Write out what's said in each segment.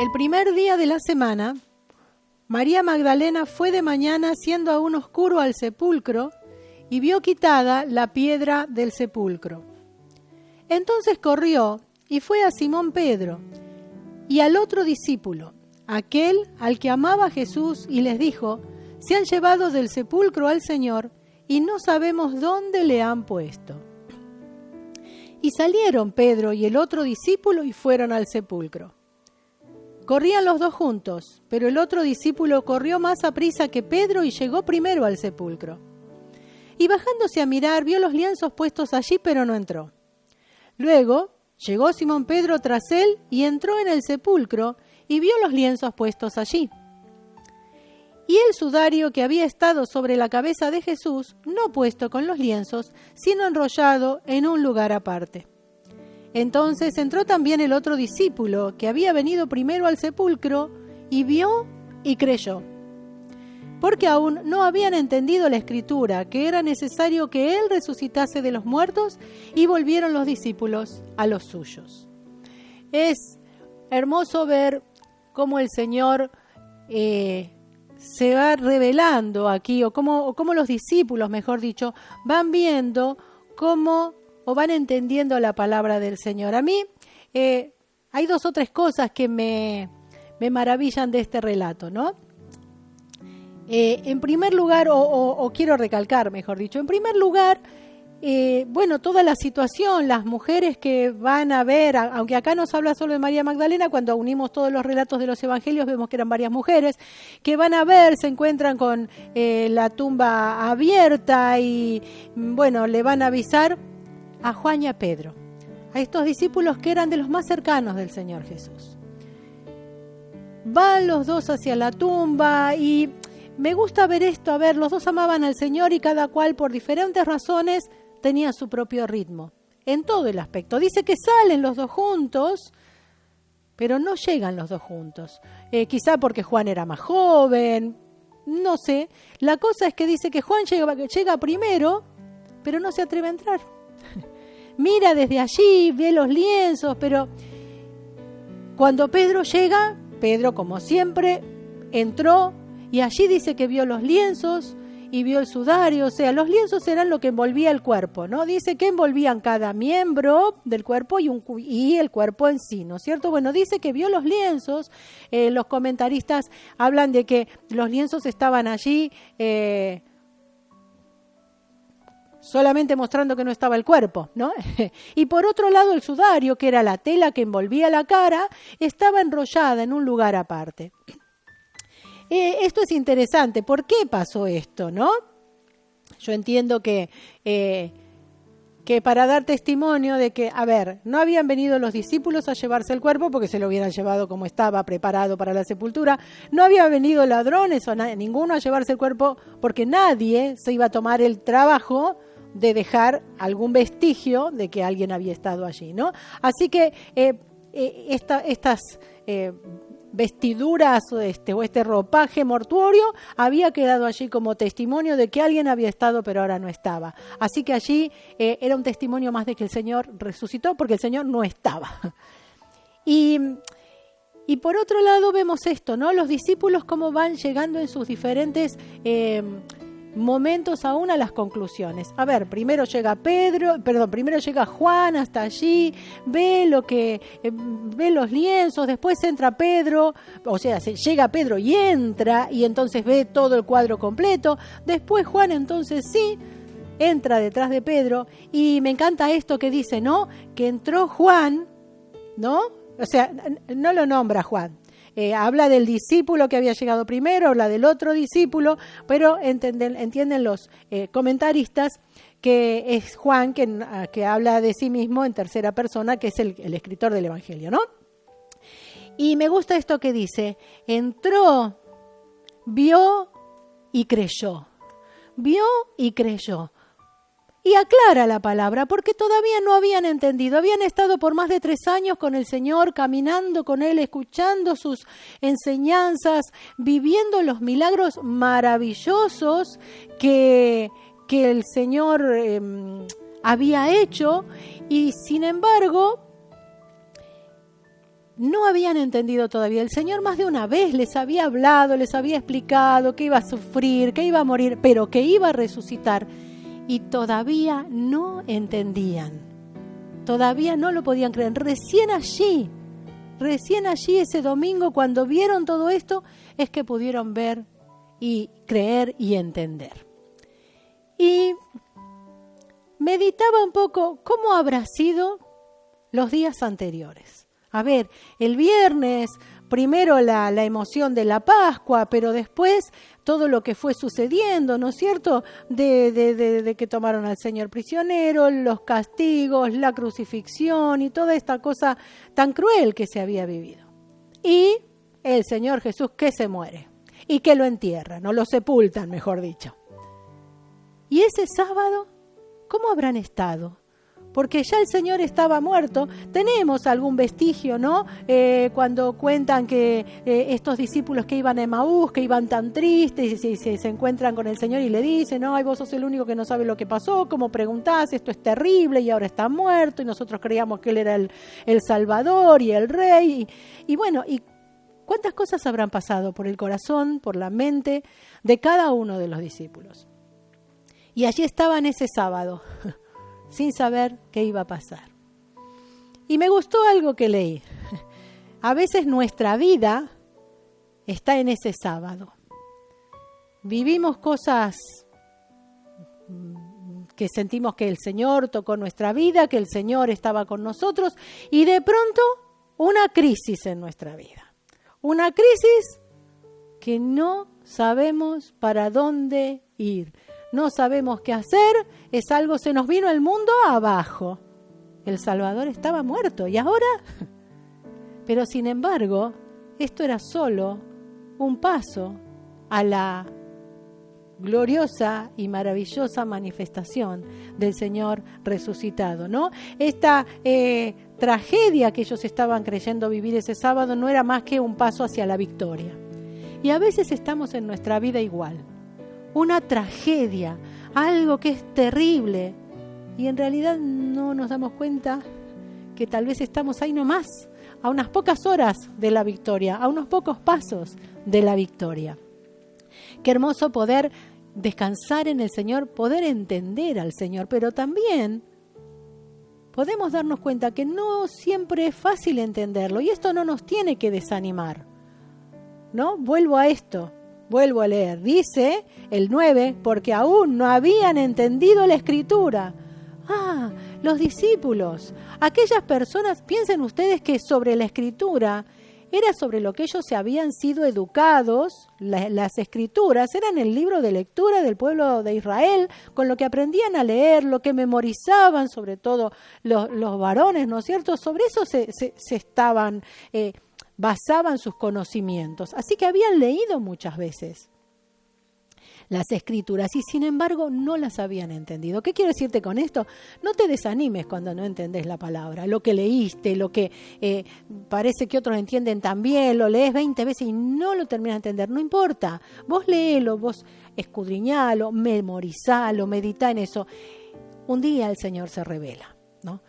El primer día de la semana, María Magdalena fue de mañana, siendo aún oscuro, al sepulcro y vio quitada la piedra del sepulcro. Entonces corrió y fue a Simón Pedro y al otro discípulo, aquel al que amaba Jesús, y les dijo: se han llevado del sepulcro al Señor y no sabemos dónde le han puesto. Y salieron Pedro y el otro discípulo y fueron al sepulcro. Corrían los dos juntos, pero el otro discípulo corrió más aprisa que Pedro y llegó primero al sepulcro. Y bajándose a mirar, vio los lienzos puestos allí, pero no entró. Luego llegó Simón Pedro tras él y entró en el sepulcro y vio los lienzos puestos allí. Y el sudario que había estado sobre la cabeza de Jesús, no puesto con los lienzos, sino enrollado en un lugar aparte. Entonces entró también el otro discípulo, que había venido primero al sepulcro, y vio y creyó. Porque aún no habían entendido la Escritura, que era necesario que él resucitase de los muertos, y volvieron los discípulos a los suyos. Es hermoso ver cómo el Señor se va revelando aquí, o cómo los discípulos, mejor dicho, van viendo cómo o van entendiendo la palabra del Señor. A mí hay dos o tres cosas que me maravillan de este relato, ¿no? En primer lugar, o quiero recalcar, mejor dicho, en primer lugar, toda la situación, las mujeres que van a ver, aunque acá nos habla solo de María Magdalena, cuando unimos todos los relatos de los evangelios vemos que eran varias mujeres, que van a ver, se encuentran con la tumba abierta y, le van a avisar a Juan y a Pedro, a estos discípulos que eran de los más cercanos del Señor Jesús. Van los dos hacia la tumba y me gusta ver esto, los dos amaban al Señor y cada cual por diferentes razones tenía su propio ritmo, en todo el aspecto. Dice que salen los dos juntos, pero no llegan los dos juntos. Quizá porque Juan era más joven, no sé. La cosa es que dice que Juan llega primero, pero no se atreve a entrar. Mira desde allí, ve los lienzos, pero cuando Pedro llega, Pedro, como siempre, entró y allí dice que vio los lienzos y vio el sudario. O sea, los lienzos eran lo que envolvía el cuerpo, ¿no? Dice que envolvían cada miembro del cuerpo y el cuerpo en sí, ¿no es cierto? Bueno, dice que vio los lienzos. Los comentaristas hablan de que los lienzos estaban allí solamente mostrando que no estaba el cuerpo, ¿no? Y por otro lado, el sudario, que era la tela que envolvía la cara, estaba enrollada en un lugar aparte. Esto es interesante. ¿Por qué pasó esto, no? Yo entiendo que para dar testimonio de que, no habían venido los discípulos a llevarse el cuerpo porque se lo hubieran llevado como estaba, preparado para la sepultura. No habían venido ladrones o ninguno a llevarse el cuerpo porque nadie se iba a tomar el trabajo de dejar algún vestigio de que alguien había estado allí, ¿no? Así que estas vestiduras o este ropaje mortuorio había quedado allí como testimonio de que alguien había estado pero ahora no estaba. Así que allí era un testimonio más de que el Señor resucitó, porque el Señor no estaba. Y por otro lado vemos esto, ¿no? Los discípulos cómo van llegando en sus diferentes momentos aún a las conclusiones. Primero llega primero llega Juan hasta allí, ve los lienzos, después entra Pedro, llega Pedro y entra, y entonces ve todo el cuadro completo. Después Juan entonces sí entra detrás de Pedro, y me encanta esto que dice, ¿no? Que entró Juan, ¿no? O sea, no lo nombra Juan. Habla del discípulo que había llegado primero, habla del otro discípulo, pero entienden los comentaristas que es Juan que habla de sí mismo en tercera persona, que es el escritor del Evangelio, ¿no? Y me gusta esto que dice: entró, vio y creyó. Vio y creyó. Y aclara la palabra, porque todavía no habían entendido. Habían estado por más de 3 años con el Señor, caminando con Él, escuchando sus enseñanzas, viviendo los milagros maravillosos que el Señor había hecho. Y sin embargo, no habían entendido todavía. El Señor más de una vez les había hablado, les había explicado que iba a sufrir, que iba a morir, pero que iba a resucitar. Y todavía no entendían. Todavía no lo podían creer. Recién allí ese domingo, cuando vieron todo esto, es que pudieron ver y creer y entender. Y meditaba un poco cómo habrá sido los días anteriores. A ver, el viernes, primero la emoción de la Pascua, pero después todo lo que fue sucediendo, ¿no es cierto? De que tomaron al Señor prisionero, los castigos, la crucifixión y toda esta cosa tan cruel que se había vivido. Y el Señor Jesús que se muere y que lo entierran, o lo sepultan, mejor dicho. Y ese sábado, ¿cómo habrán estado? Porque ya el Señor estaba muerto. Tenemos algún vestigio, ¿no? Cuando cuentan que estos discípulos que iban a Emaús, que iban tan tristes y se encuentran con el Señor y le dicen, no, vos sos el único que no sabe lo que pasó, ¿cómo preguntás? Esto es terrible y ahora está muerto y nosotros creíamos que Él era el Salvador y el Rey. Y bueno, ¿y cuántas cosas habrán pasado por el corazón, por la mente de cada uno de los discípulos? Y allí estaban ese sábado, sin saber qué iba a pasar. Y me gustó algo que leí. A veces nuestra vida está en ese sábado. Vivimos cosas que sentimos que el Señor tocó nuestra vida, que el Señor estaba con nosotros, y de pronto una crisis en nuestra vida. Una crisis que no sabemos para dónde ir. No sabemos qué hacer, es algo, se nos vino el mundo abajo. El Salvador estaba muerto, ¿y ahora? Pero sin embargo, esto era solo un paso a la gloriosa y maravillosa manifestación del Señor resucitado, ¿no? Esta tragedia que ellos estaban creyendo vivir ese sábado no era más que un paso hacia la victoria. Y a veces estamos en nuestra vida igual. Una tragedia, algo que es terrible, y en realidad no nos damos cuenta que tal vez estamos ahí nomás, a unas pocas horas de la victoria, a unos pocos pasos de la victoria. Qué hermoso poder descansar en el Señor, poder entender al Señor, pero también podemos darnos cuenta que no siempre es fácil entenderlo, y esto no nos tiene que desanimar, ¿no? Vuelvo a leer, dice el 9, porque aún no habían entendido la Escritura. Los discípulos, aquellas personas, piensen ustedes que sobre la Escritura era sobre lo que ellos se habían sido educados, las Escrituras eran el libro de lectura del pueblo de Israel, con lo que aprendían a leer, lo que memorizaban, sobre todo los varones, ¿no es cierto? Sobre eso se estaban basaban sus conocimientos. Así que habían leído muchas veces las Escrituras y sin embargo no las habían entendido. ¿Qué quiero decirte con esto? No te desanimes cuando no entendés la palabra, lo que leíste, lo que parece que otros entienden también, lo lees 20 veces y no lo terminas de entender. No importa, vos léelo, vos escudriñalo, memorizalo, medita en eso. Un día el Señor se revela, ¿no?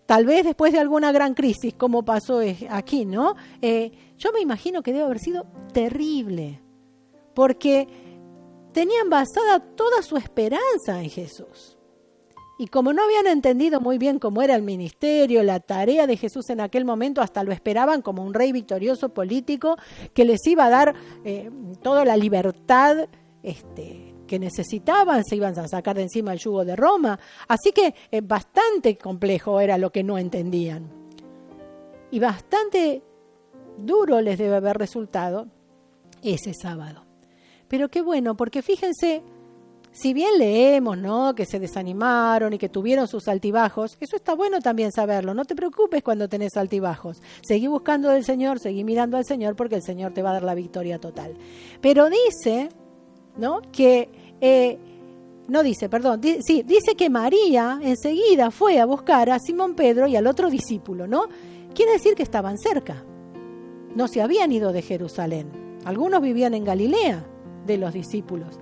Tal vez después de alguna gran crisis, como pasó aquí, ¿no? Yo me imagino que debe haber sido terrible, porque tenían basada toda su esperanza en Jesús. Y como no habían entendido muy bien cómo era el ministerio, la tarea de Jesús en aquel momento, hasta lo esperaban como un rey victorioso político que les iba a dar toda la libertad que necesitaban, se iban a sacar de encima el yugo de Roma. Así que bastante complejo era lo que no entendían. Y bastante duro les debe haber resultado ese sábado. Pero qué bueno, porque fíjense, si bien leemos, ¿no?, que se desanimaron y que tuvieron sus altibajos, eso está bueno también saberlo. No te preocupes cuando tenés altibajos. Seguí buscando del Señor, seguí mirando al Señor, porque el Señor te va a dar la victoria total. Pero dice, ¿no?, que dice que María enseguida fue a buscar a Simón Pedro y al otro discípulo, ¿no? Quiere decir que estaban cerca. No se habían ido de Jerusalén. Algunos vivían en Galilea, de los discípulos.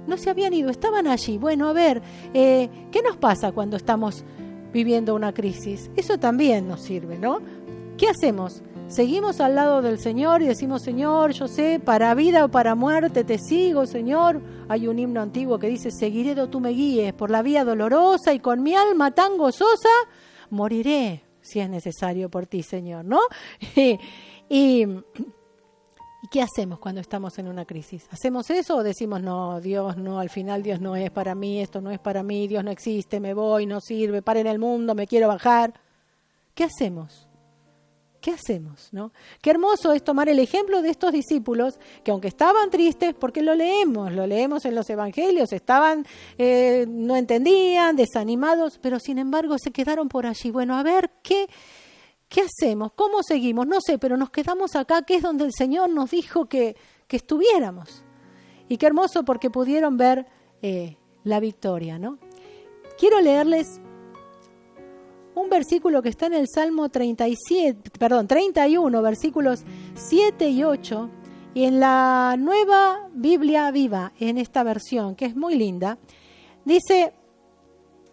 No se habían ido, estaban allí. Bueno, a ver, ¿qué nos pasa cuando estamos viviendo una crisis? Eso también nos sirve, ¿no? ¿qué hacemos? Seguimos al lado del Señor y decimos, Señor, yo sé, para vida o para muerte te sigo, Señor. Hay un himno antiguo que dice, seguiré do tú me guíes por la vía dolorosa y con mi alma tan gozosa, moriré si es necesario por ti, Señor, ¿no? ¿Y qué hacemos cuando estamos en una crisis? ¿Hacemos eso o decimos, no, Dios no, al final Dios no es para mí, esto no es para mí, Dios no existe, me voy, no sirve, paren el mundo, me quiero bajar? ¿Qué hacemos? ¿Qué hacemos, no? Qué hermoso es tomar el ejemplo de estos discípulos que aunque estaban tristes, porque lo leemos en los evangelios, estaban, no entendían, desanimados, pero sin embargo se quedaron por allí. Bueno, a ver, ¿qué hacemos? ¿Cómo seguimos? No sé, pero nos quedamos acá, que es donde el Señor nos dijo que estuviéramos. Y qué hermoso porque pudieron ver la victoria, ¿no? Quiero leerles un versículo que está en el Salmo 31, versículos 7 y 8, y en la Nueva Biblia Viva, en esta versión, que es muy linda, dice,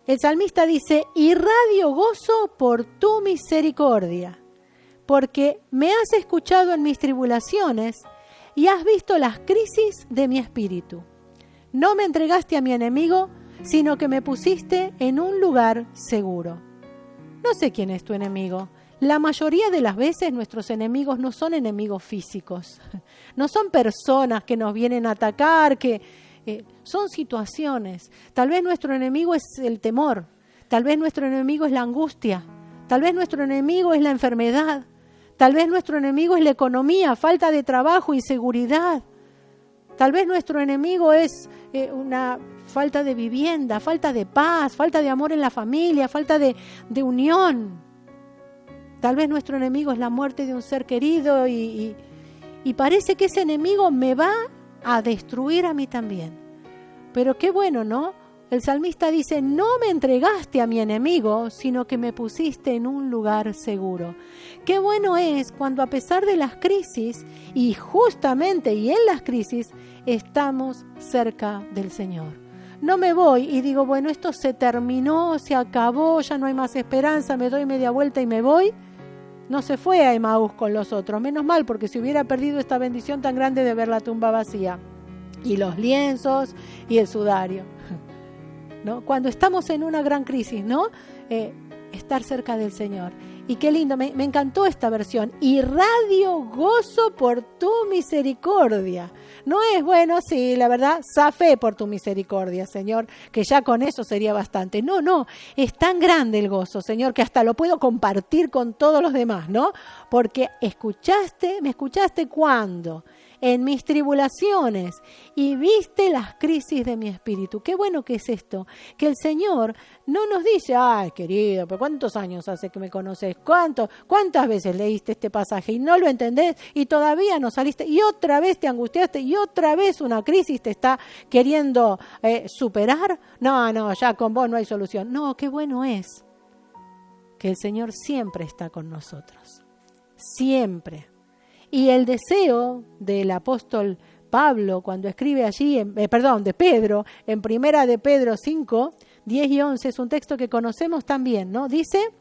el salmista dice, irradio gozo por tu misericordia, porque me has escuchado en mis tribulaciones y has visto las crisis de mi espíritu. No me entregaste a mi enemigo, sino que me pusiste en un lugar seguro. No sé quién es tu enemigo. La mayoría de las veces nuestros enemigos no son enemigos físicos. No son personas que nos vienen a atacar, son situaciones. Tal vez nuestro enemigo es el temor. Tal vez nuestro enemigo es la angustia. Tal vez nuestro enemigo es la enfermedad. Tal vez nuestro enemigo es la economía, falta de trabajo, inseguridad. Tal vez nuestro enemigo es una falta de vivienda, falta de paz, falta de amor en la familia, falta de unión. Tal vez nuestro enemigo es la muerte de un ser querido y parece que ese enemigo me va a destruir a mí también. Pero qué bueno, ¿no? El salmista dice, no me entregaste a mi enemigo, sino que me pusiste en un lugar seguro. Qué bueno es cuando a pesar de las crisis, y justamente y en las crisis, estamos cerca del Señor. No me voy y digo, bueno, esto se terminó, se acabó, ya no hay más esperanza, me doy media vuelta y me voy. No se fue a Emaús con los otros, menos mal, porque si hubiera perdido esta bendición tan grande de ver la tumba vacía, y los lienzos y el sudario, ¿no? Cuando estamos en una gran crisis, ¿no? Estar cerca del Señor. Y qué lindo, me encantó esta versión. Irradio gozo por tu misericordia. No es, bueno, sí, la verdad, zafé por tu misericordia, Señor, que ya con eso sería bastante. No, es tan grande el gozo, Señor, que hasta lo puedo compartir con todos los demás, ¿no? Porque me escuchaste ¿cuándo? En mis tribulaciones y viste las crisis de mi espíritu. Qué bueno que es esto, que el Señor no nos dice, ay querido, pero ¿cuántos años hace que me conoces? ¿Cuántas veces leíste este pasaje y no lo entendés y todavía no saliste y otra vez te angustiaste y otra vez una crisis te está queriendo superar? No, ya con vos no hay solución. No, qué bueno es que el Señor siempre está con nosotros, siempre. Y el deseo del apóstol Pablo, cuando escribe allí, de Pedro, en 1 de Pedro 5, 10 y 11, es un texto que conocemos también, ¿no? Dice,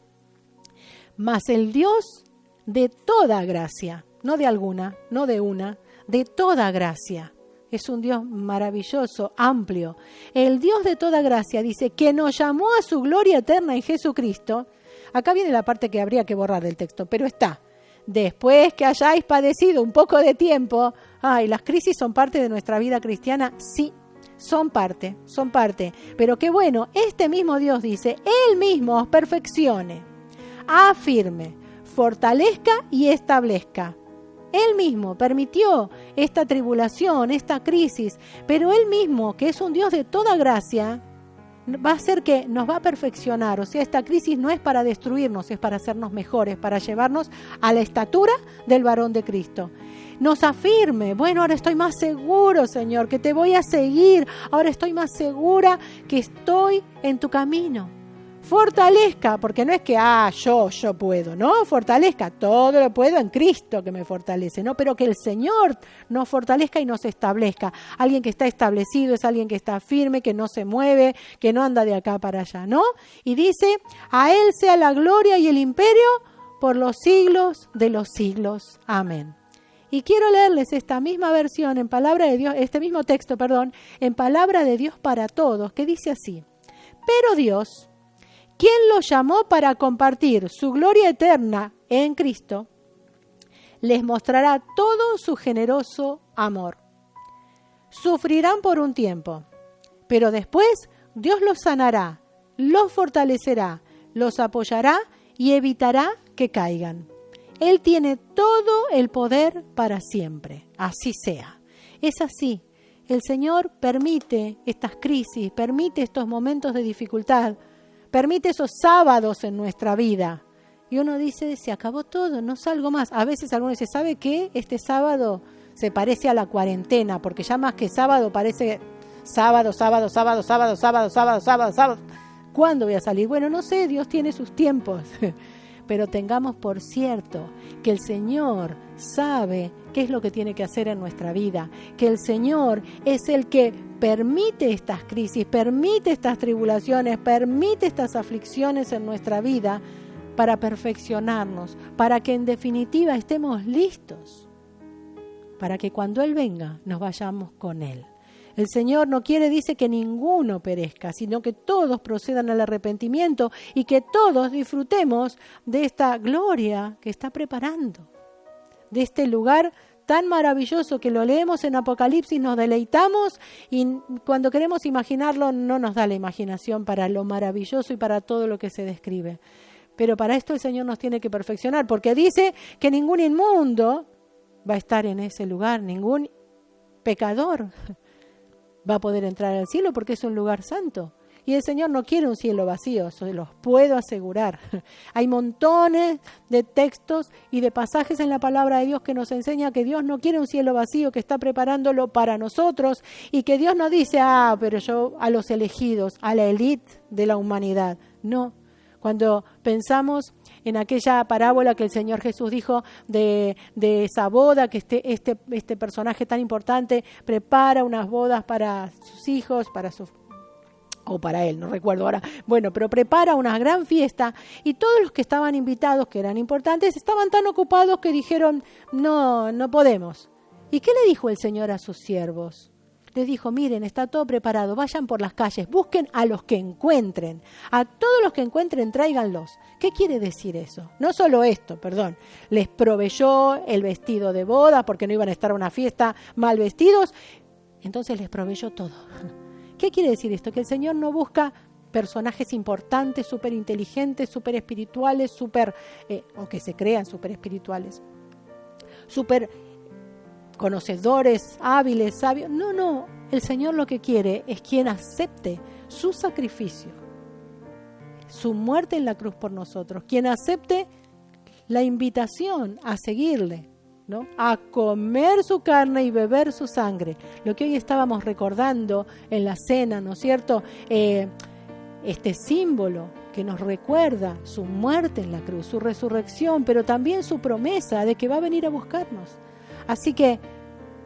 mas el Dios de toda gracia, no de alguna, no de una, de toda gracia. Es un Dios maravilloso, amplio. El Dios de toda gracia dice que nos llamó a su gloria eterna en Jesucristo. Acá viene la parte que habría que borrar del texto, pero está. Después que hayáis padecido un poco de tiempo, las crisis son parte de nuestra vida cristiana, sí, son parte, pero qué bueno, este mismo Dios dice, Él mismo os perfeccione, afirme, fortalezca y establezca. Él mismo permitió esta tribulación, esta crisis, pero Él mismo, que es un Dios de toda gracia, va a ser que nos va a perfeccionar. O sea, esta crisis no es para destruirnos, es para hacernos mejores, para llevarnos a la estatura del varón de Cristo. Nos afirme, bueno, ahora estoy más seguro, Señor, que te voy a seguir. Ahora estoy más segura que estoy en tu camino. Fortalezca, porque no es que, yo puedo, ¿no? Fortalezca, todo lo puedo en Cristo que me fortalece, ¿no? Pero que el Señor nos fortalezca y nos establezca. Alguien que está establecido es alguien que está firme, que no se mueve, que no anda de acá para allá, ¿no? Y dice, a Él sea la gloria y el imperio por los siglos de los siglos. Amén. Y quiero leerles esta misma versión en palabra de Dios, este mismo texto, en palabra de Dios para todos, que dice así: pero Dios, quien los llamó para compartir su gloria eterna en Cristo, les mostrará todo su generoso amor. Sufrirán por un tiempo, pero después Dios los sanará, los fortalecerá, los apoyará y evitará que caigan. Él tiene todo el poder para siempre. Así sea. Es así. El Señor permite estas crisis, permite estos momentos de dificultad, permite esos sábados en nuestra vida. Y uno dice, se acabó todo, no salgo más. A veces alguno dice, ¿sabe qué? Este sábado se parece a la cuarentena, porque ya más que sábado parece sábado. ¿Cuándo voy a salir? Bueno, no sé, Dios tiene sus tiempos. Pero tengamos por cierto que el Señor sabe qué es lo que tiene que hacer en nuestra vida, que el Señor es el que permite estas crisis, permite estas tribulaciones, permite estas aflicciones en nuestra vida para perfeccionarnos, para que en definitiva estemos listos, para que cuando Él venga nos vayamos con Él. El Señor no quiere, dice, que ninguno perezca, sino que todos procedan al arrepentimiento y que todos disfrutemos de esta gloria que está preparando, de este lugar tan maravilloso que lo leemos en Apocalipsis, nos deleitamos y cuando queremos imaginarlo no nos da la imaginación para lo maravilloso y para todo lo que se describe. Pero para esto el Señor nos tiene que perfeccionar, porque dice que ningún inmundo va a estar en ese lugar, ningún pecador va a poder entrar al cielo porque es un lugar santo. Y el Señor no quiere un cielo vacío, se los puedo asegurar. Hay montones de textos y de pasajes en la palabra de Dios que nos enseña que Dios no quiere un cielo vacío, que está preparándolo para nosotros y que Dios no dice, pero yo a los elegidos, a la élite de la humanidad. No. Cuando pensamos en aquella parábola que el Señor Jesús dijo de esa boda, que este personaje tan importante prepara unas bodas para sus hijos, o para él, no recuerdo ahora, bueno, pero prepara una gran fiesta y todos los que estaban invitados, que eran importantes, estaban tan ocupados que dijeron, no podemos. ¿Y qué le dijo el Señor a sus siervos? Les dijo, miren, está todo preparado, vayan por las calles, busquen a los que encuentren, a todos los que encuentren, tráiganlos. ¿Qué quiere decir eso? No solo esto, les proveyó el vestido de boda porque no iban a estar a una fiesta mal vestidos, entonces les proveyó todo. ¿Qué quiere decir esto? Que el Señor no busca personajes importantes, súper inteligentes, súper espirituales, o que se crean súper espirituales, súper conocedores, hábiles, sabios. No, el Señor lo que quiere es quien acepte su sacrificio, su muerte en la cruz por nosotros, quien acepte la invitación a seguirle, ¿no? A comer su carne y beber su sangre. Lo que hoy estábamos recordando en la cena, ¿no es cierto? Este símbolo que nos recuerda su muerte en la cruz, su resurrección, pero también su promesa de que va a venir a buscarnos. Así que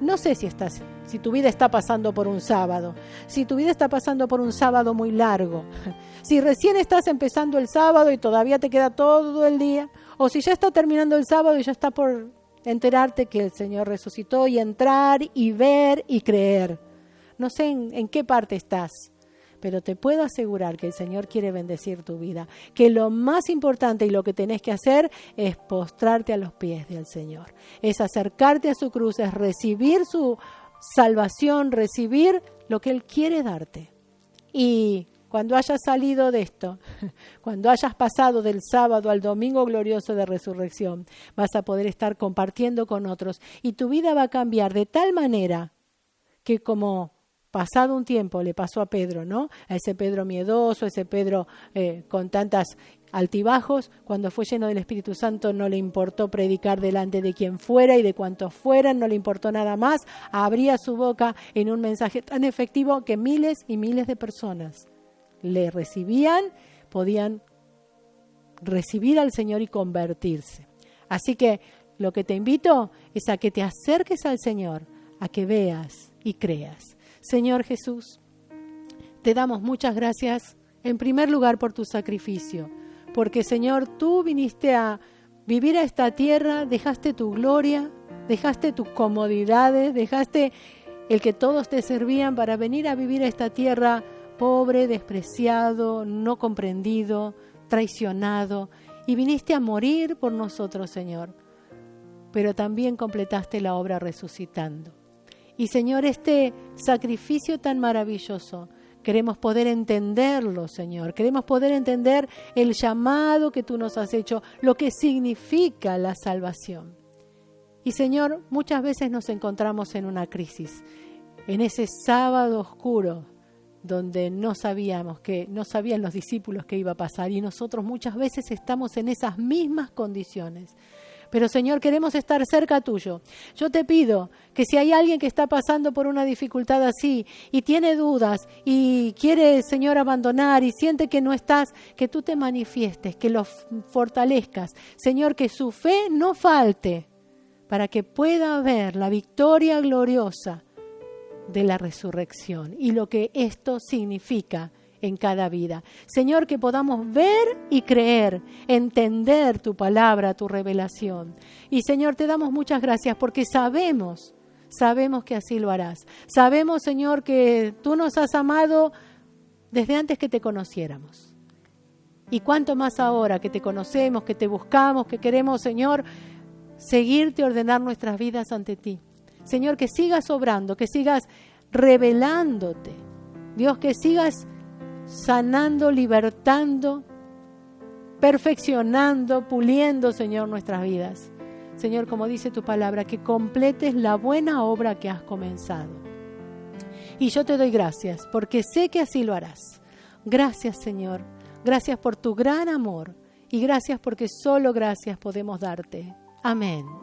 no sé si tu vida está pasando por un sábado, si tu vida está pasando por un sábado muy largo, si recién estás empezando el sábado y todavía te queda todo el día, o si ya está terminando el sábado y ya está por enterarte que el Señor resucitó y entrar y ver y creer. No sé en qué parte estás, pero te puedo asegurar que el Señor quiere bendecir tu vida, que lo más importante y lo que tenés que hacer es postrarte a los pies del Señor, es acercarte a su cruz, es recibir su salvación, recibir lo que Él quiere darte. Y cuando hayas salido de esto, cuando hayas pasado del sábado al domingo glorioso de resurrección, vas a poder estar compartiendo con otros y tu vida va a cambiar de tal manera que como pasado un tiempo le pasó a Pedro, ¿no? A ese Pedro miedoso, ese Pedro con tantas altibajos, cuando fue lleno del Espíritu Santo no le importó predicar delante de quien fuera y de cuantos fueran, no le importó nada más, abría su boca en un mensaje tan efectivo que miles y miles de personas le recibían, podían recibir al Señor y convertirse. Así que lo que te invito es a que te acerques al Señor, a que veas y creas. Señor Jesús, te damos muchas gracias en primer lugar por tu sacrificio, porque Señor, tú viniste a vivir a esta tierra, dejaste tu gloria, dejaste tus comodidades, dejaste el que todos te servían para venir a vivir a esta tierra pobre, despreciado, no comprendido, traicionado, y viniste a morir por nosotros, Señor. Pero también completaste la obra resucitando. Y Señor, este sacrificio tan maravilloso, queremos poder entenderlo, Señor. Queremos poder entender el llamado que tú nos has hecho, lo que significa la salvación. Y Señor, muchas veces nos encontramos en una crisis, en ese sábado oscuro, donde no sabían los discípulos qué iba a pasar, y nosotros muchas veces estamos en esas mismas condiciones. Pero Señor, queremos estar cerca tuyo. Yo te pido que si hay alguien que está pasando por una dificultad así y tiene dudas y quiere, Señor, abandonar y siente que no estás, que tú te manifiestes, que lo fortalezcas. Señor, que su fe no falte para que pueda ver la victoria gloriosa de la resurrección y lo que esto significa en cada vida. Señor, que podamos ver y creer, entender tu palabra, tu revelación. Y Señor, te damos muchas gracias porque sabemos que así lo harás. Sabemos, Señor, que tú nos has amado desde antes que te conociéramos. Y cuánto más ahora que te conocemos, que te buscamos, que queremos, Señor, seguirte, ordenar nuestras vidas ante ti. Señor, que sigas obrando, que sigas revelándote. Dios, que sigas sanando, libertando, perfeccionando, puliendo, Señor, nuestras vidas. Señor, como dice tu palabra, que completes la buena obra que has comenzado. Y yo te doy gracias, porque sé que así lo harás. Gracias, Señor. Gracias por tu gran amor. Y gracias porque solo gracias podemos darte. Amén.